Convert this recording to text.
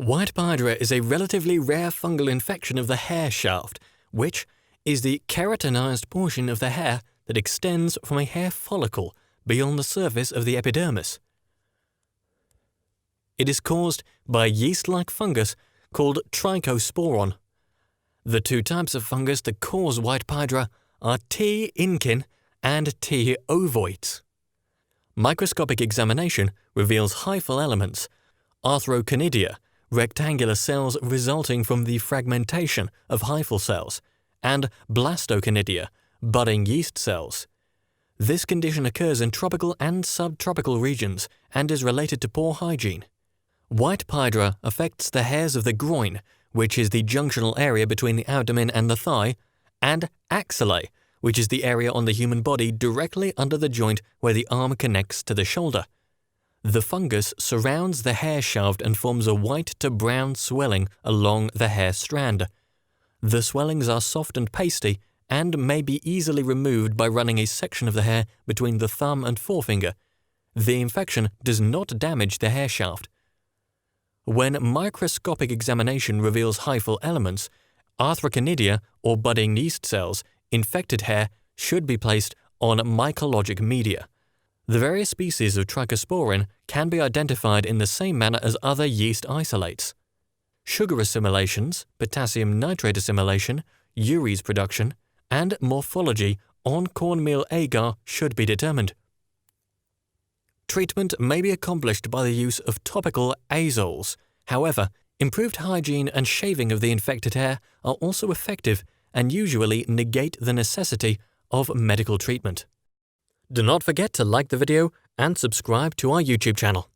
White piedra is a relatively rare fungal infection of the hair shaft, which is the keratinized portion of the hair that extends from a hair follicle beyond the surface of the epidermis. It is caused by a yeast-like fungus called Trichosporon. The two types of fungus that cause white piedra are T. inkin and T. ovoides. Microscopic examination reveals hyphal elements, arthroconidia, rectangular cells resulting from the fragmentation of hyphal cells, and blastoconidia, budding yeast cells. This condition occurs in tropical and subtropical regions and is related to poor hygiene. White piedra affects the hairs of the groin, which is the junctional area between the abdomen and the thigh, and axillae, which is the area on the human body directly under the joint where the arm connects to the shoulder. The fungus surrounds the hair shaft and forms a white to brown swelling along the hair strand. The swellings are soft and pasty and may be easily removed by running a section of the hair between the thumb and forefinger. The infection does not damage the hair shaft. When microscopic examination reveals hyphal elements, arthroconidia or budding yeast cells, infected hair should be placed on mycologic media. The various species of Trichosporon can be identified in the same manner as other yeast isolates. Sugar assimilations, potassium nitrate assimilation, urease production, and morphology on cornmeal agar should be determined. Treatment may be accomplished by the use of topical azoles. However, improved hygiene and shaving of the infected hair are also effective and usually negate the necessity of medical treatment. Do not forget to like the video and subscribe to our YouTube channel.